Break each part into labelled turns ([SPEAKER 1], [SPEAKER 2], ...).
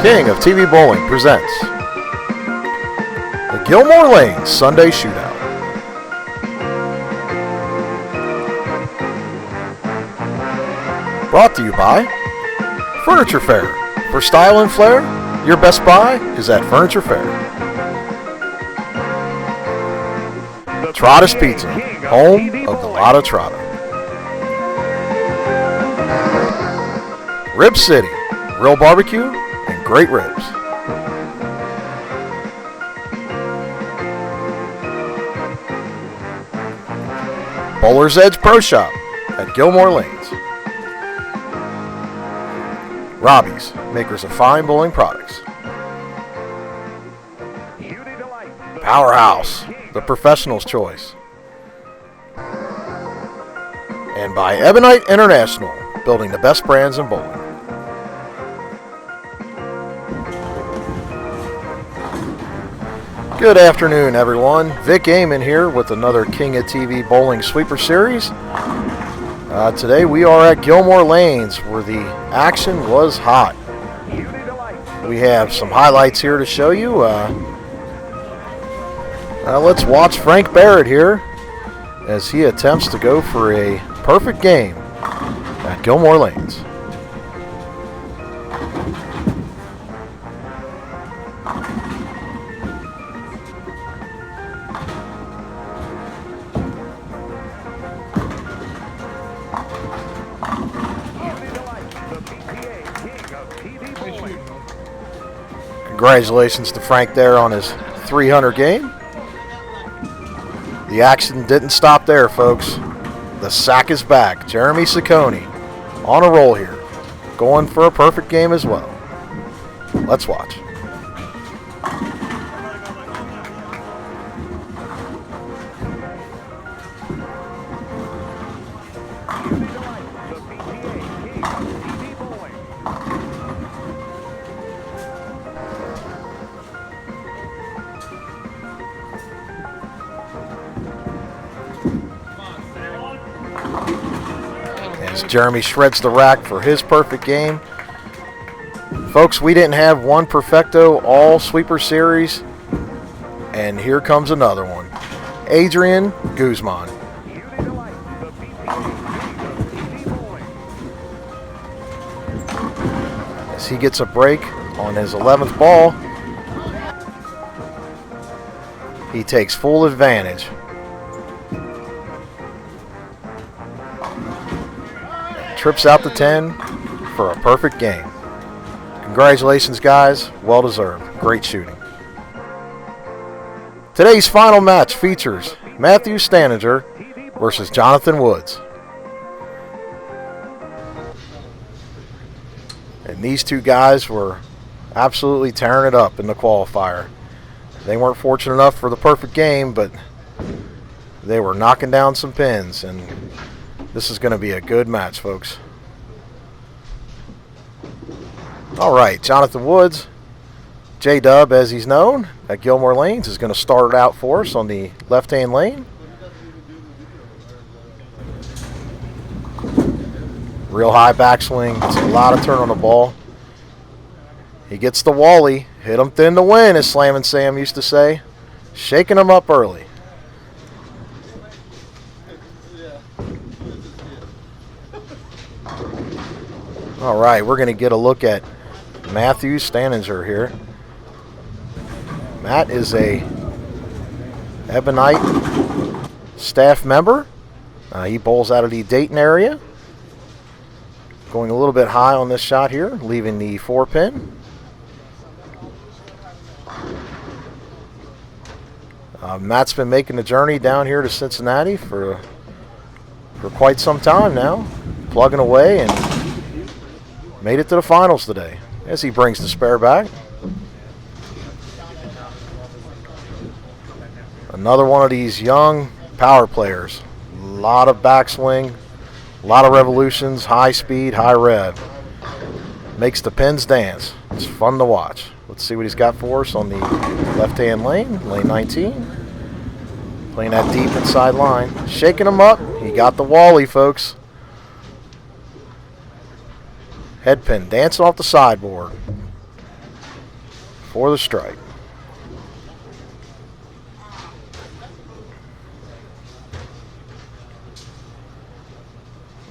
[SPEAKER 1] King of TV Bowling presents the Gilmore Lanes Sunday Shootout. Brought to you by Furniture Fair. For style and flair, your best buy is at Furniture Fair. Trotta's Pizza, home of the Lotta Trotta. Rib City, real barbecue and great ribs. Bowler's Edge Pro Shop at Gilmore Lanes. Robbie's, makers of fine bowling products. Powerhouse, the professional's choice. And by Ebonite International, building the best brands in bowling. Good afternoon, everyone. Vic Amon here with another King of TV Bowling Sweeper Series. Today we are at Gilmore Lanes where the action was hot. We have some highlights here to show you. Let's watch Frank Barrett here as he attempts to go for a perfect game at Gilmore Lanes. Congratulations to Frank there on his 300 game. The action didn't stop there, folks. The sack is back. Jeremy Ciccone on a roll here, going for a perfect game as well. Let's watch. Jeremy shreds the rack for his perfect game. Folks, we didn't have one perfecto all sweeper series, and here comes another one. Adrian Guzman. As he gets a break on his 11th ball, he takes full advantage. Trips out to 10 for a perfect game. Congratulations, guys. Well deserved. Great shooting. Today's final match features Matthew Staninger versus Jonathan Woods. And these two guys were absolutely tearing it up in the qualifier. They weren't fortunate enough for the perfect game, but they were knocking down some pins, and this is going to be a good match, folks. All right, Jonathan Woods, J-Dub as he's known, at Gilmore Lanes, is going to start it out for us on the left-hand lane. Real high backswing, gets a lot of turn on the ball. He gets the Wally, hit him thin to win, as Slam and Sam used to say. Shaking him up early. All right, we're going to get a look at Matthew Staninger here. Matt is a Ebonite staff member. He bowls out of the Dayton area. Going a little bit high on this shot here, leaving the 4-pin. Matt's been making the journey down here to Cincinnati for quite some time now, plugging away, and made it to the finals today as he brings the spare back. Another one of these young power players. A lot of backswing, a lot of revolutions, high speed, high rev. Makes the pins dance. It's fun to watch. Let's see what he's got for us on the left-hand lane, lane 19. Playing that deep inside line. Shaking him up. He got the Wally, folks. Head pin dancing off the sideboard. for the strike.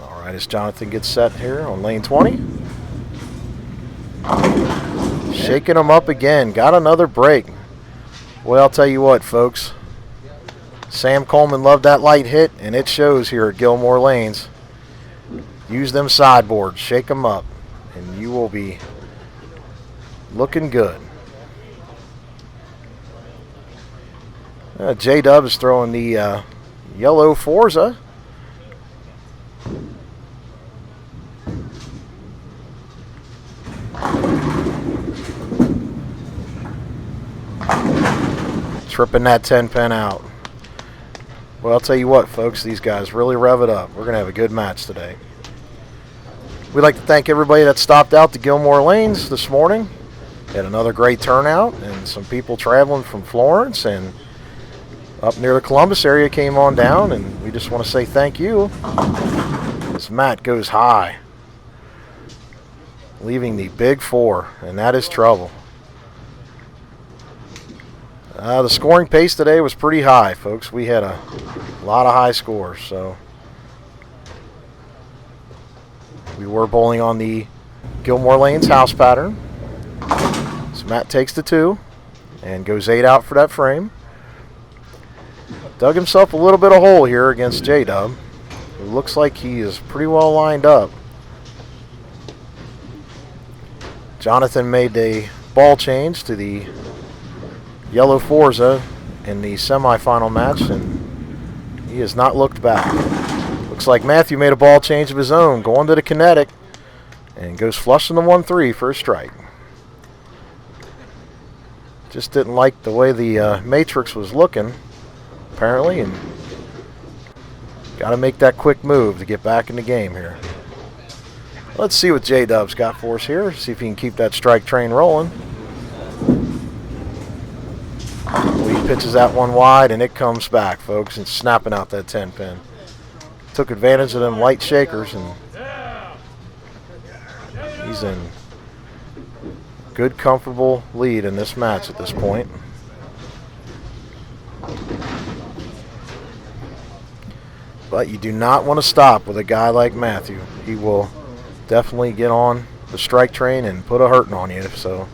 [SPEAKER 1] All right, as Jonathan gets set here on lane 20. Shaking him up again. Got another break. Well, I'll tell you what, folks. Sam Coleman loved that light hit, and it shows here at Gilmore Lanes. Use them sideboards. Shake them up, and you will be looking good. J-Dub is throwing the yellow Forza. Tripping that 10-pin out. Well, I'll tell you what, folks, these guys really rev it up. We're going to have a good match today. We'd like to thank everybody that stopped out to Gilmore Lanes this morning. Had another great turnout, and some people traveling from Florence and up near the Columbus area came on down, and we just want to say thank you. This mat goes high, leaving the big 4, and that is trouble. The scoring pace today was pretty high, folks. We had a lot of high scores, so we were bowling on the Gilmore Lanes house pattern. So Matt takes the 2 and goes 8 out for that frame. Dug himself a little bit of hole here against J-Dub. It looks like he is pretty well lined up. Jonathan made a ball change to the yellow Forza in the semifinal match, and he has not looked back. Looks like Matthew made a ball change of his own, going to the kinetic, and goes flushing the 1-3 for a strike. Just didn't like the way the matrix was looking, apparently, and got to make that quick move to get back in the game here. Let's see what J-Dub's got for us here, see if he can keep that strike train rolling. He pitches that one wide, and it comes back, folks, and snapping out that 10-pin. Took advantage of them light shakers, and he's in good, comfortable lead in this match at this point. But you do not want to stop with a guy like Matthew. He will definitely get on the strike train and put a hurting on you. So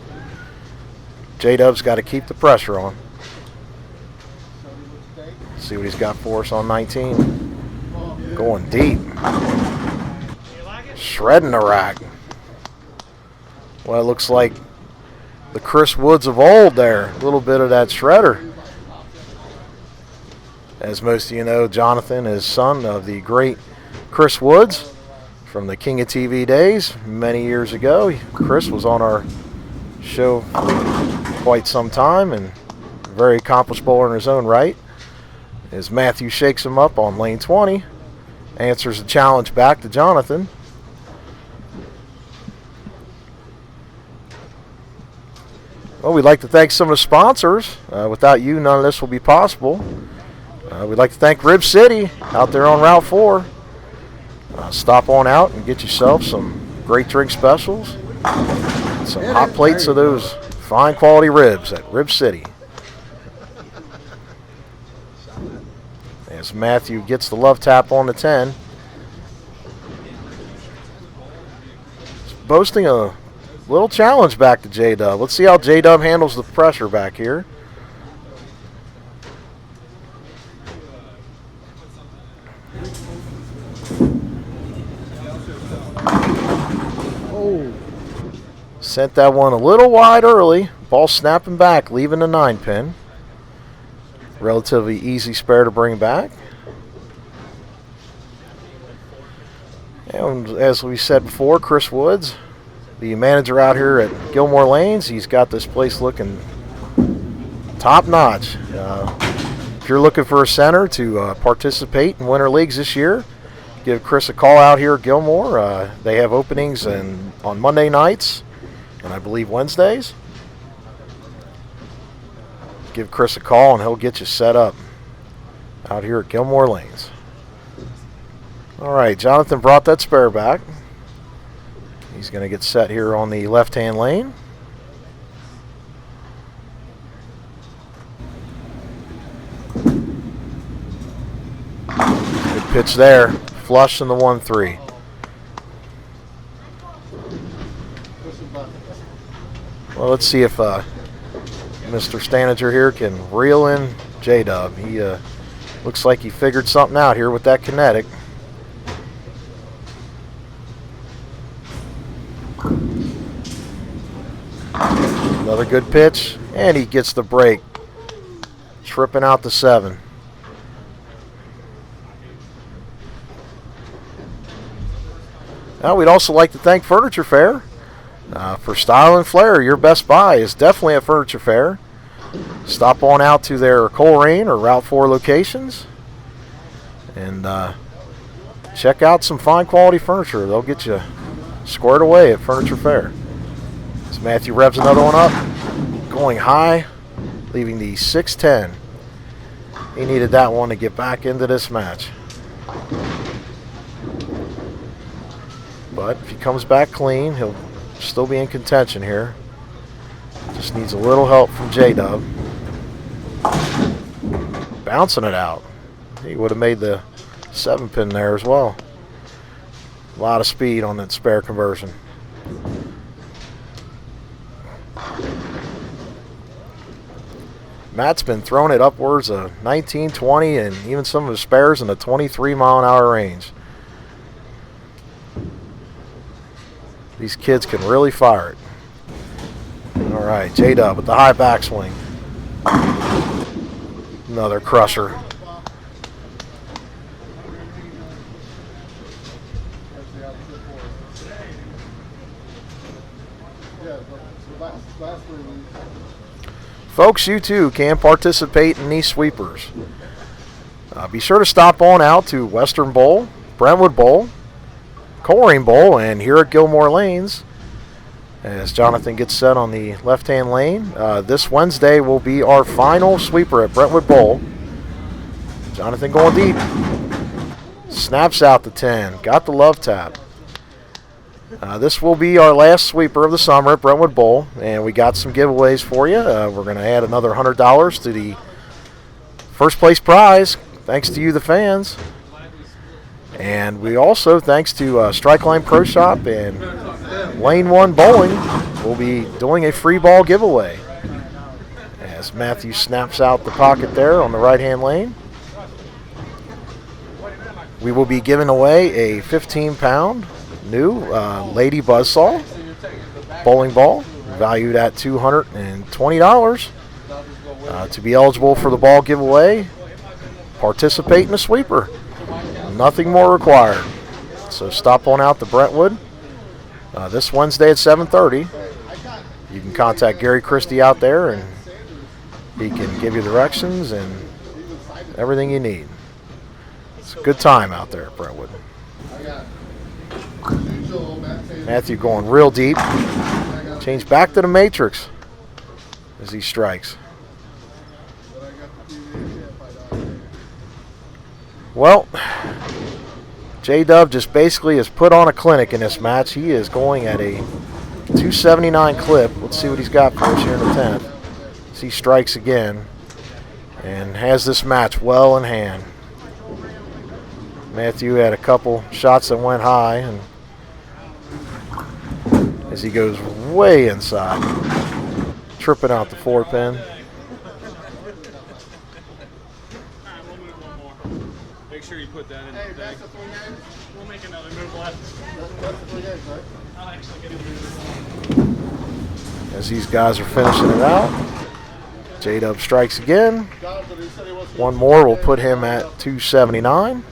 [SPEAKER 1] J-Dub's got to keep the pressure on. See what he's got for us on 19. Going deep. Shredding the rack. Well, it looks like the Chris Woods of old there. A little bit of that shredder. As most of you know, Jonathan is son of the great Chris Woods from the King of TV days many years ago. Chris was on our show for quite some time and a very accomplished bowler in his own right. As Matthew shakes him up on lane 20, answers the challenge back to Jonathan. Well, we'd like to thank some of the sponsors. Without you, none of this will be possible. We'd like to thank Rib City out there on Route 4. Stop on out and get yourself some great drink specials. Some hot plates of those fine quality ribs at Rib City. As Matthew gets the love tap on the 10. Boasting a little challenge back to J-Dub. Let's see how J-Dub handles the pressure back here. Oh. Sent that one a little wide early. Ball snapping back, leaving the 9-pin. Relatively easy spare to bring back. And as we said before, Chris Woods, the manager out here at Gilmore Lanes, he's got this place looking top notch. If you're looking for a center to participate in winter leagues this year, give Chris a call out here at Gilmore. They have openings on Monday nights and I believe Wednesdays. Give Chris a call and he'll get you set up out here at Gilmore Lanes. All right, Jonathan brought that spare back. He's going to get set here on the left-hand lane. Pitch there. Flush in the 1-3. Well, let's see if Mr. Staninger here can reel in J-Dub. He looks like he figured something out here with that kinetic. Another good pitch, and he gets the break. Tripping out the 7. Now, we'd also like to thank Furniture Fair. For style and flair, your best buy is definitely at Furniture Fair. Stop on out to their Coleraine or Route 4 locations and check out some fine quality furniture. They'll get you squared away at Furniture Fair. As Matthew revs another one up, going high, leaving the 6-10. He needed that one to get back into this match. But if he comes back clean, he'll still be in contention here. Just needs a little help from J-Dub. Bouncing it out. He would have made the 7-pin there as well. A lot of speed on that spare conversion. Matt's been throwing it upwards of 19, 20, and even some of his spares in the 23-mile-an-hour range. These kids can really fire it. All right, J-Dub with the high backswing. Another crusher. Folks, you too can participate in these sweepers. Be sure to stop on out to Western Bowl, Brentwood Bowl, Coleraine Bowl, and here at Gilmore Lanes, as Jonathan gets set on the left-hand lane. This Wednesday will be our final sweeper at Brentwood Bowl. Jonathan going deep. Snaps out the 10. Got the love tap. This will be our last sweeper of the summer at Brentwood Bowl, and we got some giveaways for you. We're going to add another $100 to the first place prize, thanks to you, the fans. And we also, thanks to Strike Line Pro Shop and Lane 1 Bowling, will be doing a free ball giveaway. As Matthew snaps out the pocket there on the right-hand lane. We will be giving away a 15-pound new Lady Buzzsaw bowling ball, valued at $220. To be eligible for the ball giveaway, participate in a sweeper. Nothing more required. So stop on out to Brentwood this Wednesday at 7:30. You can contact Gary Christie out there, and he can give you directions and everything you need. It's a good time out there at Brentwood. Matthew going real deep. Change back to the matrix as he strikes. Well, J-Dub just basically has put on a clinic in this match. He is going at a 279 clip. Let's see what he's got for us here in the 10th. As he strikes again and has this match well in hand. Matthew had a couple shots that went high, and as he goes way inside, tripping out the 4-pin.
[SPEAKER 2] Make sure you put that in the bag. We'll make another move left. That's the 3 games, right? I'll actually get it.
[SPEAKER 1] As these guys are finishing it out, J-Dub strikes again. One more will put him at 279.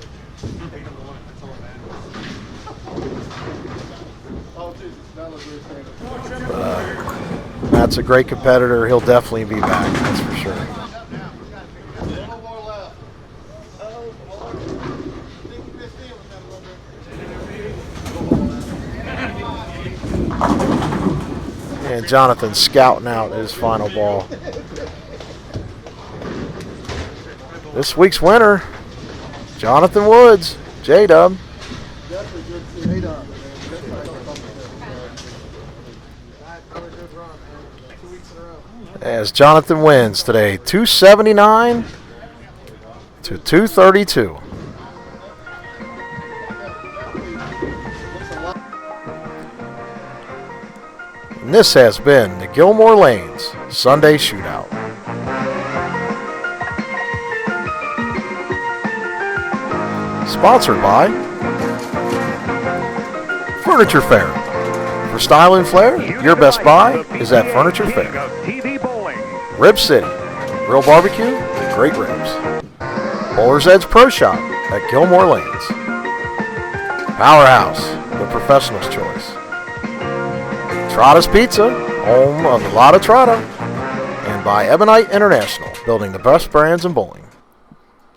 [SPEAKER 1] Matt's a great competitor. He'll definitely be back, that's for sure. And Jonathan scouting out his final ball. This week's winner, Jonathan Woods, J-Dub. As Jonathan wins today, 279 to 232. And this has been the Gilmore Lanes Sunday Shootout. Sponsored by Furniture Fair. For style and flair, your best buy is at Furniture Fair. Rib City, Grill Barbecue, and great ribs. Bowler's Edge Pro Shop at Gilmore Lanes. Powerhouse, the professional's choice. Trotta's Pizza, home of the Lotta Trotta. And by Ebonite International, building the best brands in bowling.